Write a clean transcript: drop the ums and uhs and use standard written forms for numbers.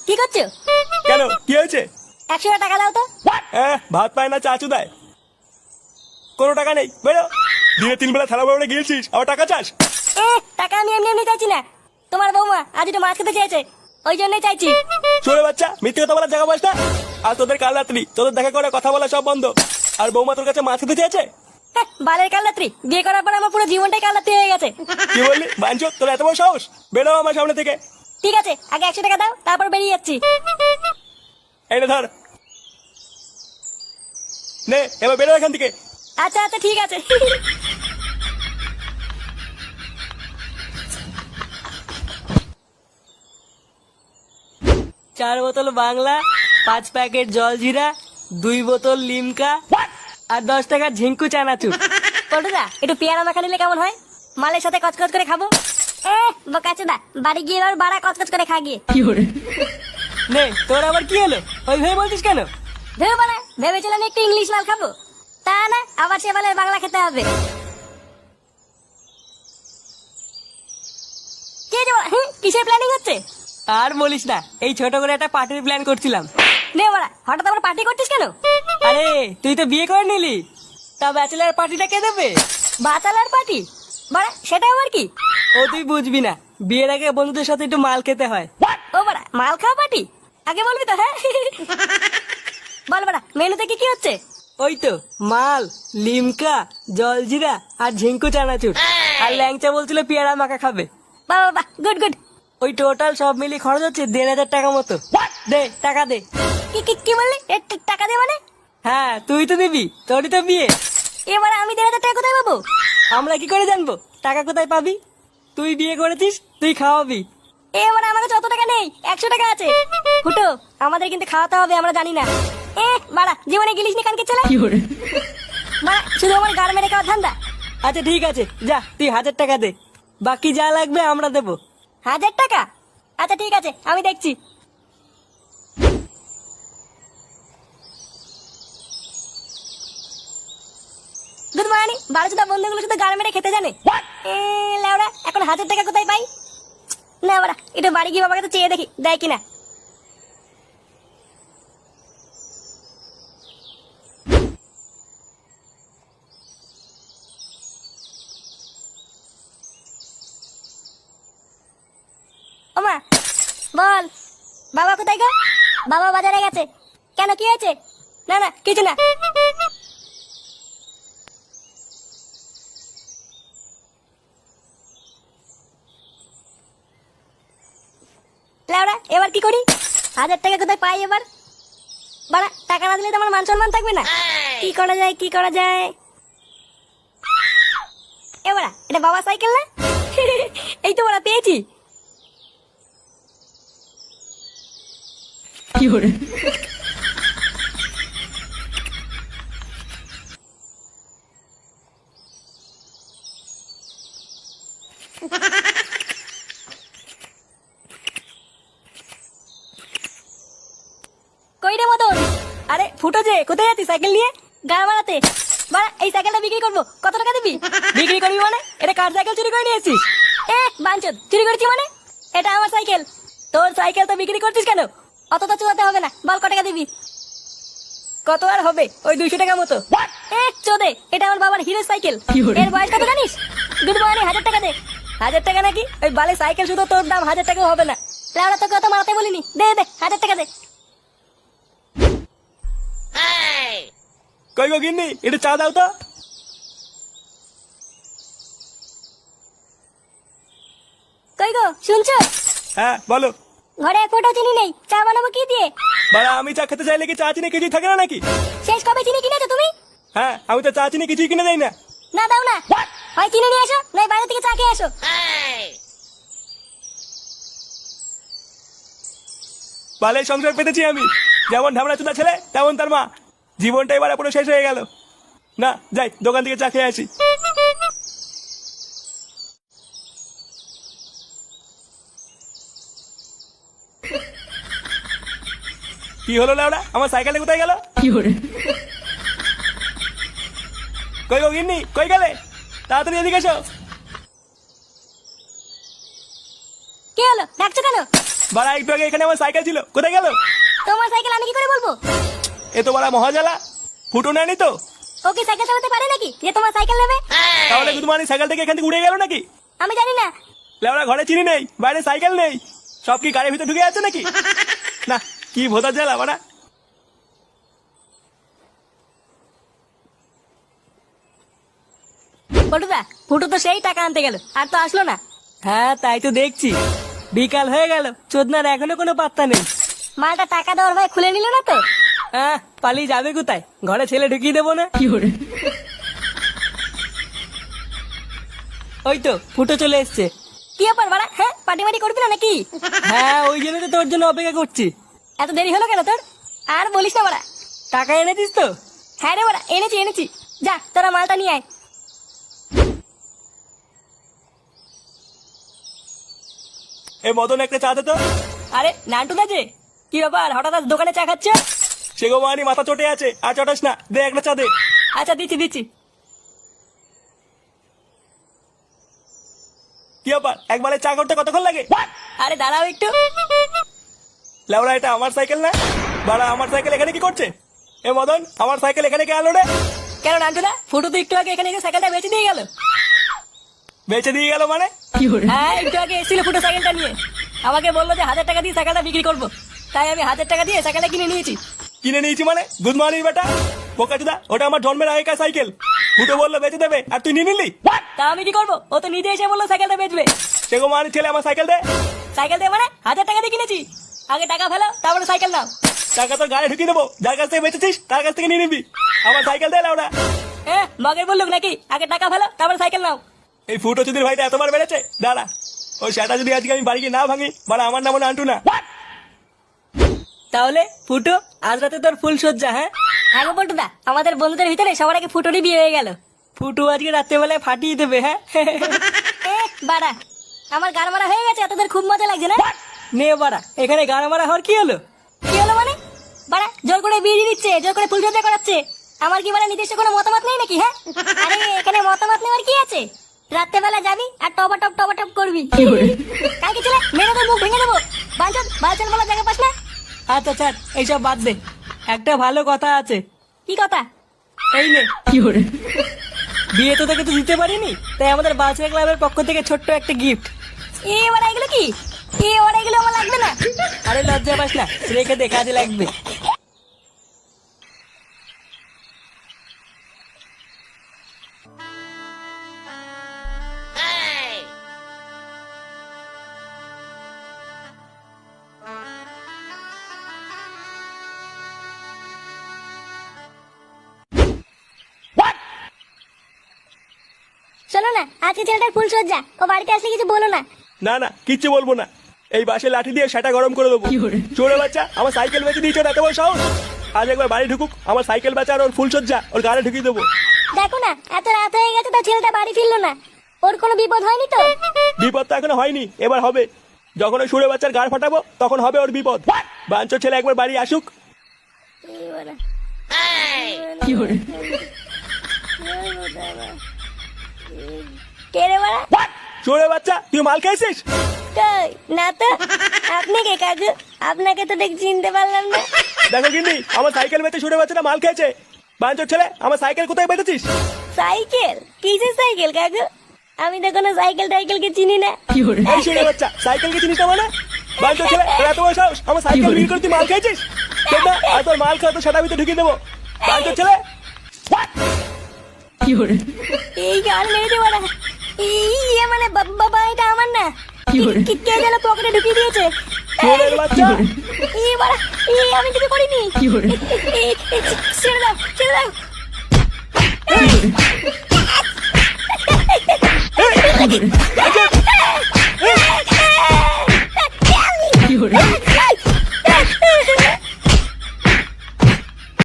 কি করছো? কেন কি হয়েছে? 100 টাকা দাও তো। ভাত পায় না চাচু দেয়? কোনো টাকা নেই, বেরো। দিনে 3 বেলা থালা বড়ে গিয়েছিস, আবার টাকা চাস? টাকা আমি এমনি এমনি চাইছি না, তোমার বৌমা আজ একটু মাছ খেতে চেয়েছে, ওই জন্যই চাইছি। চোরে বাচ্চা, মিথ্যে কথা বলার জায়গা পাস না। আর তোদের কাল রাত্রি তোদের দেখা করে কথা বলা সব বন্ধ। আর বৌমা তোর কাছে মাছ খেতে চেয়েছে? বালের কালরাত্রি, বিয়ে করার পর আমার পুরো জীবনটাই কালরাত্রি হয়ে গেছে। কি বললি বাঞ্চো? তোর এত বড় সাহস? বেরো আমার সামনে থেকে। ঠিক আছে, আগে 100 টাকা দাও, তারপর বেরিয়ে যাচ্ছি। এই নে ধর, নে এবার বেরো এখান থেকে। আচ্ছা আচ্ছা ঠিক আছে। 4 বোতল বাংলা, 5 প্যাকেট জলজিরা, 2 বোতল লিমকা আর 10 টাকা ঝিঙ্কু চানাচুর। পল্টুদা, একটু পেয়ারা মাখা নিলে কেমন হয়? মালের সাথে কচকচ করে খাবো। বোকাচোদা, বাড়ি গিয়ে এবার বাড়া কচকচ করে খা গিয়ে। নে তোর আবার কি হলো? ওই ভেবে বলছিস কেন? ভেবে বাড়া, ভেবেছিলাম একটু ইংলিশ মাল খাবো, তা না, আবার সে বলে বাংলা খেতে হবে। কে যে বাড়া, কিসের প্ল্যানিং হচ্ছে? আর বলিস না, এই ছোট করে একটা পার্টির প্ল্যান করছিলাম। নে বাড়া, হঠাৎ আবার পার্টি করছিস কেন? আরে তুই তো বিয়ে করে নিলি, তা ব্যাচেলার পার্টিটা কে দেবে? বাচালার পার্টি? বাড়া, সেটা আবার কি? ও তুই বুঝবি না, বিয়ের আগে বন্ধুদের সাথে একটু মাল খেতে হয়। ও বাড়া, মাল খাওয়া পার্টি? আগে বলবি তো। হ্যাঁ বল বাড়া, মেনুতে কি কি হচ্ছে? ওই তো মাল, লিমকা, জলজিরা আর ঝিঙ্কু চানাচুর। আর ল্যাংচা বলছিল পেয়ারা মাখা খাবে। বাহ বাহ, গুড গুড। ওই টোটাল সব মিলিয়ে খরচ হচ্ছে 1,500 টাকা মতো। দে টাকা দে। কি কি কি বললি? টাকা দে মানে? হ্যাঁ তুই তো দিবি, তোরই তো বিয়ে। এবারে আমি 1,500 টাকা কোথায় পাবো? আমরা কি করে জানবো টাকা কোথায় পাবি? তুই বিয়ে করেছিস, তুই খাওয়াবি। এবারে আমার কাছে অত টাকা নেই, 100 টাকা আছে। ফুটো, আমাদের কিন্তু খাওয়াতে হবে, আমরা জানি না। বাড়া, জীবনে গিলিস নি কানকে ছেলে। বাড়া, শুধু আমার গাড় মেরে খাওয়ার ধান্দা। আচ্ছা ঠিক আছে, যা তুই 1,000 টাকা দে, বাকি যা লাগবে আমরা দেবো। 1000 টাকা? আচ্ছা ঠিক আছে, আমি দেখছি। Good morning. বারোচোদা বন্ধুগুলো শুধু গাড় মেরে খেতে জানে। লেওড়া, এখন 1000 টাকা কোথায় পাই? না বাড়া, এটা বাড়ি গিয়ে বাবার কাছে চেয়ে দেখি, দেয় কিনা। ওমা, বল। বাবা কোথায় গো? বাবা বাজারে গেছে। কেন, কি হয়েছে? না না, কিছু না। লেওড়া, এবার কি করি? 1000 টাকা কোথায় পাই এবার? বাড়া, টাকা না দিলে তো আমার মান সম্মান থাকবে না। কি করা যায়, কি করা যায়? এবারা, এটা বাবা সাইকেল না? এই তো বাড়া, পেয়েছি। কই রে মদন? আরে ফুটো যে, কোথায় যাচ্ছিস সাইকেল নিয়ে? গাড়ি মারাতে? বাড়া, এই সাইকেলটা বিক্রি করবো, কত টাকা দিবি? বিক্রি করবি মানে? এটা কার সাইকেল চুরি করে নিয়েছিস? বাঞ্চদ, চুরি করেছি মানে? এটা আমার সাইকেল। তোর সাইকেল তো বিক্রি করছিস কেন? অত তো চুয়াতে হবে না, বল কত টাকা দিবি? কত আর হবে, ওই 200 টাকা মতো। চোদে, এটা আমার বাবার হিরো সাইকেল। এর বয়স কত জানিস? গুড মর্নিং, 1000 টাকা দে। 1000 টাকা নাকি? ওই বালে সাইকেল শুধু তোর দাম 1000 টাকাও হবে না। লাউড়া, তোকে অত মারাতে বলিনি। দে দে, 1000 টাকা দে। কই গো গিন্নি, এটা চা দাও তো। কই গো, শুনছো? হ্যাঁ বলো। ঘরে এক ফোঁটা চিনি নেই, চা বানাবো কি দিয়ে? বাড়া, আমি চা খেতে চাইলে কি চা চিনি কিছুই থাকে না নাকি? শেষ কবে চিনি কিনেছো তুমি? হ্যাঁ, আমি তো চা চিনি কিছুই কিনে দেই না। না দাও না, হয় চিনি নিয়ে এসো, নয় বাইরে থেকে চা খেয়ে এসো। বালের সংসার পেতেছি আমি, যেমন ঢাবড়া চুদা ছেলে তেমন তার মা। জীবনটা এবার পুরো শেষ হয়ে গেল। না যাই, দোকান থেকে চা খেয়ে আসি। কি হলো লাউডা, আমার সাইকেলটা কোথায় গেল? কই গো গিন্নি, কই গেলে? তাড়াতাড়ি এদিকে এসো। কি হলো, ডাকছো কেন? বাড়া একটু আগে এখানে আমার সাইকেল ছিল, কোথায় গেল? তোমার সাইকেল আমি কি করে বলবো? এ তো বাড়া মহাজালা, ফুটো নেয়নি তো? ও কি সাইকেল চালাতে পারে নাকি যে তোমার সাইকেল নেবে? তাহলে গুদমানি সাইকেল থেকে এখান থেকে উড়ে গেল নাকি? আমি জানি না। লেওড়া ঘরে চিনি নেই, বাইরে সাইকেল নেই, সব কি গাড়ির ভিতরে ঢুকে আছে নাকি? না, কি ভোদার জ্বালা বাড়া। পটুদা, ফুটো তো সেই টাকা আনতে গেল, আর তো আসলো না। হ্যাঁ তাই তো দেখছি, বিকাল হয়ে গেল, চোদনার এখনো কোনো পাত্তা নেই। মালটা টাকা দেওয়ার ভাই খুলে নিল না তো? হ্যাঁ, পালিয়ে যাবে কোথায়? ঘরে ছেলে ঢুকিয়ে দেবো না? ওই তো ফুটো চলে এসছে। কি ব্যাপার বাড়া? হ্যাঁ, পার্টি মাটি করবি না নাকি? হ্যাঁ, ওই জন্য তো তোর জন্য অপেক্ষা করছি। এত দেরি হলো কেন তোর? আর বলিস না বাড়া। টাকা এনেছিস তো? হ্যাঁ রে বাড়া, এনেছি। যা তোরা মালটা নিয়ে আয়। এ মদন একটা চা দে তো। আরে নান্টুদা যে, কি ব্যাপার হঠাৎ আজ দোকানে চা খাচ্ছে? সে গো মানি মাথা চটে আছে, আর চটাস না, দে একটা চা দে। আচ্ছা দিচ্ছি। কি ব্যাপার, একবারে চা করতে কতক্ষণ লাগে? আরে দাঁড়াও একটু। লেওড়া এটা আমার সাইকেল না? বাড়া আমার সাইকেল এখানে কি করছে? এ মদন, আমার সাইকেল এখানে কে আনলো রে? কেন নান্টুদা, ফুটো তো একটু আগে এখানে এসে সাইকেলটা বেঁচে দিয়ে গেল। বেঁচে দিয়ে গেল মানে? হ্যাঁ, একটু আগে এসেছিল ফুটো সাইকেলটা নিয়ে। আমাকে বললো যে 1000 টাকা দিয়ে সাইকেলটা বিক্রি করবো, তাই আমি 1000 টাকা দিয়ে সাইকেলটা কিনে নিয়েছি। কিনে নিয়েছি মানে? গুড মর্নিং বেটা, বোকাচুদা, ওটা আমার জন্মের আগেকার সাইকেল। ফুটো বললো বেঁচে দেবে, আর তুই নিয়ে নিলি? তা আমি কি করবো? ও তো নিজে এসে বললো সাইকেলটা বেচবে। সে গো মানি ছেলে, আমার সাইকেল দে। সাইকেল দিয়ে মানে 1000 টাকা দিয়ে কিনেছি। আগে টাকা ফেলো, তারপরে সাইকেল নাও। টাকা তোর গাড়ি ঢুকিয়ে দেবো, যার কাছ থেকে বেঁচেছিস তার কাছ থেকে নিয়ে নিবি। আমার সাইকেল দে লেওড়া। হ্যাঁ, মগের বললুক নাকি? আগে টাকা ফেলো, তারপরে সাইকেল নাও। এই ফুটো চুদির ভাইটা এতবার বেড়েছে, দাঁড়া। ওই সেটা যদি আজকে আমি বাড়ি গিয়ে না ভাঙি, মানে আমার নাম আন্টু না। তাহলে ফুটো, আজ রাতে তোর ফুল সজ্জা। হ্যাঁ আগে পটুদা, আমাদের বন্ধুদের ভিতরে সবার আগে ফুটোরই বিয়ে হয়ে গেল। ফুটো আজকে রাত্রেবেলায় ফাটিয়ে দেবে। হ্যাঁ বাড়া, আমার গান মারা হয়ে গেছে, তোদের খুব মজা লাগছে না? নে বাড়া, এখানে গান মারা হওয়ার কি হলো? কি হলো মানে? বাড়া জোর করে বিয়ে দিয়ে দিচ্ছে, জোর করে ফুলসজ্জা করাচ্ছে। আমার কি মানে নিজস্ব কোনো মতামত নেই নাকি? হ্যাঁ, আরে এখানে মতামত নেওয়ার কি আছে? রাত্রেবেলা যাবি আর টপ করবি। কালকে চলে মেরে তোর মুখ ভেঙে দেবো। বালচন বলা জায়গা পাস না? আচ্ছা ছাড়, এইসব বাদ দে। একটা ভালো কথা আছে। কি কথা? এই নে। বিয়ে তো তোকে তো দিতে পারিনি, তাই আমাদের বাচ্চা ক্লাবের পক্ষ থেকে ছোট্ট একটা গিফট। বাড়া এগুলো কি? বাড়া এগুলো আমার লাগবে না। আরে লজ্জা পাস না, রেখে দে, কাজে লাগবে। শোনো না, আজকে ছেলেটার ফুলসজ্জা, ও বাড়িতে আসলে কিছু বলো না। না না, কিচ্ছু বলবো না। এই বাসে লাঠি দিয়ে সেটা গরম করে দেবো। চোরে বাচ্চা, আমার সাইকেল বেঁচে দিয়েছো, এত বড় সাহস! আজ একবার বাড়ি ঢুকুক, আমার সাইকেল বেচা আর ওর ফুলসজ্জা ওর গাড়ি ঢুকিয়ে দেবো। দেখো না, এত রাত হয়ে গেছে, তো ছেলেটা বাড়ি ফিরলো না। ওর কোনো বিপদ হয়নি তো? বিপদ তো এখনো হয়নি, এবার হবে। যখন ওই সুরে বাচ্চার গাড় ফাটাবো, তখন হবে ওর বিপদ। বাঞ্চোর ছেলে একবার বাড়ি আসুক। কে রে বাড়া? সুরে বাচ্চা, তুই মাল খাইছিস? কই না তো। আপনি কে কাকু? আপনাকে তো দেখ চিনতে পারলাম না। দেখো কিন্তু আমার সাইকেল বেচে সুরে বাচ্চাটা মাল খেয়েছে। বাঞ্চোর ছেলে, আমার সাইকেল কোথায় বেচেছিস? সাইকেল? কিসের সাইকেল কাকু? আমি তো কোনো সাইকেলকে চিনি না। এই সুরে বাচ্চা, সাইকেলকে চিনিস না মানে? বাঞ্চোর ছেলে, তোর এত বড় সাহস, আমার সাইকেল বিক্রি করে তুই মাল খেয়েছিস? সেটা আর তোর মাল খাওয়া তো সেটা ভিতরে ঢুকিয়ে দেবো। বাঞ্চোর ছেলে, এই গান মেরে দে বাড়া। মানে বাবা, এটা আমার না। কে যেন পকেটে ঢুকিয়ে দিয়েছে। চোরের বাচ্চা। বাড়া, আমি কিছু করিনি। ছেড়ে দাও। এই,